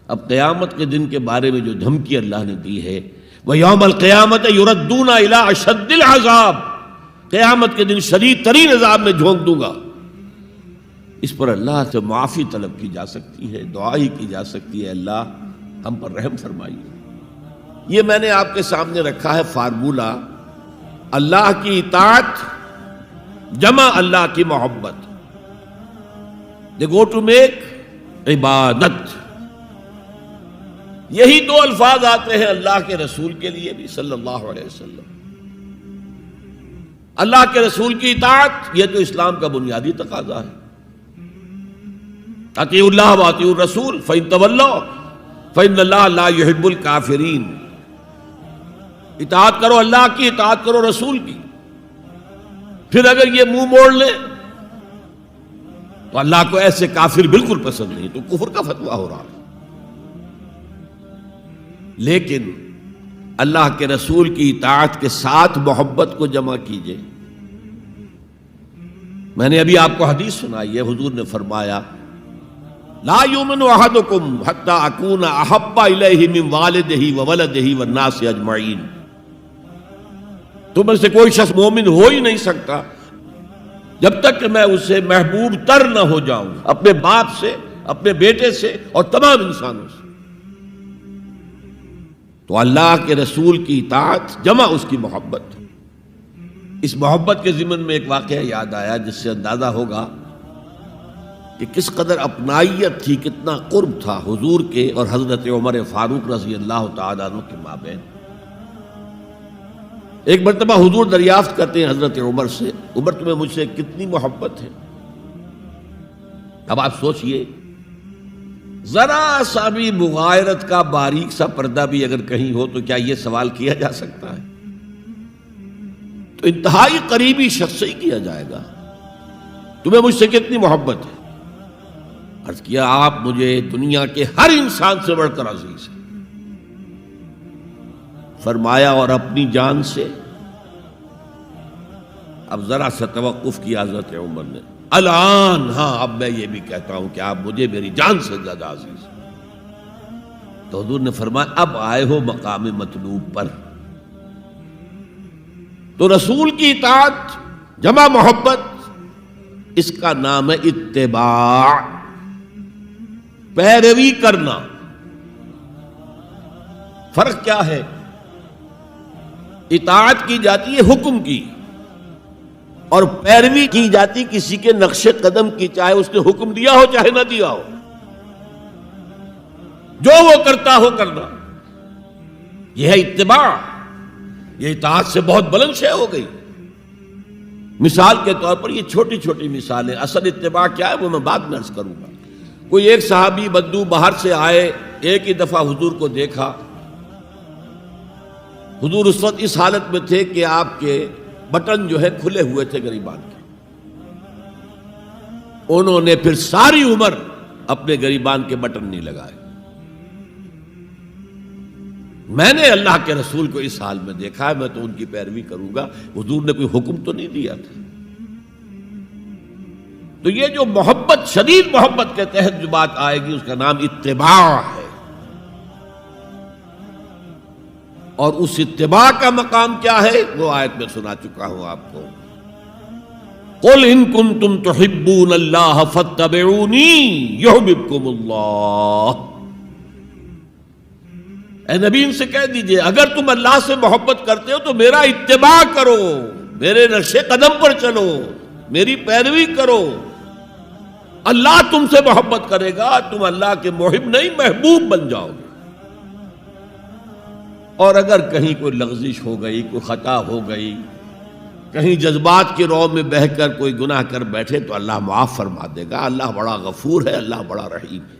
اب قیامت کے دن کے بارے میں جو دھمکی اللہ نے دی ہے، وَيَوْمَ الْقِيَامَةِ يُرَدُّونَ إِلَىٰ أَشَدِّ الْعَذَابِ، قیامت کے دن شدید ترین عذاب میں جھونک دوں گا۔ اس پر اللہ سے معافی طلب کی جا سکتی ہے، دعا ہی کی جا سکتی ہے، اللہ ہم پر رحم فرمائیے۔ یہ میں نے آپ کے سامنے رکھا ہے فارمولہ، اللہ کی اطاعت جمع اللہ کی محبت، دے گو ٹو میک عبادت۔ یہی دو الفاظ آتے ہیں اللہ کے رسول کے لیے بھی صلی اللہ علیہ وسلم۔ اللہ کے رسول کی اطاعت یہ تو اسلام کا بنیادی تقاضا ہے، اطیعوا اللہ واطیعوا الرسول فإن تولوا فإن اللہ لا يحب الکافرین۔ اطاعت کرو اللہ کی، اطاعت کرو رسول کی، پھر اگر یہ منہ موڑ لیں تو اللہ کو ایسے کافر بالکل پسند نہیں، تو کفر کا فتویٰ ہو رہا ہے۔ لیکن اللہ کے رسول کی اطاعت کے ساتھ محبت کو جمع کیجئے۔ میں نے ابھی آپ کو حدیث سنائی ہے، حضور نے فرمایا لا یؤمن احدکم حتی اکون احب الیہ من والدہ وولدہ والناس اجمعین۔ تم میں سے کوئی شخص مومن ہو ہی نہیں سکتا جب تک کہ میں اسے محبوب تر نہ ہو جاؤں، اپنے باپ سے، اپنے بیٹے سے اور تمام انسانوں سے۔ تو اللہ کے رسول کی اطاعت جمع اس کی محبت۔ اس محبت کے ضمن میں ایک واقعہ یاد آیا جس سے اندازہ ہوگا کہ کس قدر اپنائیت تھی، کتنا قرب تھا حضور کے اور حضرت عمر فاروق رضی اللہ تعالیٰ عنہ کے مابین۔ ایک مرتبہ حضور دریافت کرتے ہیں حضرت عمر سے، عمر تمہیں مجھ سے کتنی محبت ہے؟ اب آپ سوچئے، ذرا سا بھی مغایرت کا باریک سا پردہ بھی اگر کہیں ہو تو کیا یہ سوال کیا جا سکتا ہے؟ تو انتہائی قریبی شخص سے ہی کیا جائے گا، تمہیں مجھ سے کتنی محبت ہے؟ عرض کیا آپ مجھے دنیا کے ہر انسان سے بڑھ کر عزیز ہیں۔ فرمایا اور اپنی جان سے؟ اب ذرا سا توقف کیا حضرت عمر نے، الان ہاں اب میں یہ بھی کہتا ہوں کہ آپ مجھے میری جان سے زیادہ عزیز ہیں۔ تو حضور نے فرمایا اب آئے ہو مقام مطلوب پر۔ تو رسول کی اطاعت جمع محبت، اس کا نام ہے اتباع، پیروی کرنا۔ فرق کیا ہے؟ اطاعت کی جاتی ہے حکم کی، اور پیروی کی جاتی کسی کے نقش قدم کی، چاہے اس نے حکم دیا ہو چاہے نہ دیا ہو، جو وہ کرتا ہو کرنا، یہ ہے اتباع۔ یہ اطاعت سے بہت بلند شے ہو گئی۔ مثال کے طور پر یہ چھوٹی چھوٹی مثالیں، اصل اتباع کیا ہے وہ میں بعد میں عرض کروں گا۔ کوئی ایک صحابی بدو باہر سے آئے، ایک ہی دفعہ حضور کو دیکھا، حضور اس وقت اس حالت میں تھے کہ آپ کے بٹن جو ہے کھلے ہوئے تھے گریبان کے۔ انہوں نے پھر ساری عمر اپنے گریبان کے بٹن نہیں لگائے۔ میں نے اللہ کے رسول کو اس حال میں دیکھا ہے، میں تو ان کی پیروی کروں گا، حضور نے کوئی حکم تو نہیں دیا تھا۔ تو یہ جو محبت، شدید محبت کے تحت جو بات آئے گی اس کا نام اتباع ہے، اور اس اتباع کا مقام کیا ہے وہ آیت میں سنا چکا ہوں آپ کو۔ قُلْ إِن كُنتُمْ تُحِبُّونَ اللَّهَ فَاتَّبِعُونِي يُحْبِبْكُمُ اللَّهُ۔ اے نبی ان سے کہہ دیجئے اگر تم اللہ سے محبت کرتے ہو تو میرا اتباع کرو، میرے نقش قدم پر چلو، میری پیروی کرو، اللہ تم سے محبت کرے گا، تم اللہ کے محب نہیں محبوب بن جاؤ گے۔ اور اگر کہیں کوئی لغزش ہو گئی، کوئی خطا ہو گئی، کہیں جذبات کی رو میں بہہ کر کوئی گناہ کر بیٹھے تو اللہ معاف فرما دے گا۔ اللہ بڑا غفور ہے، اللہ بڑا رحیم ہے۔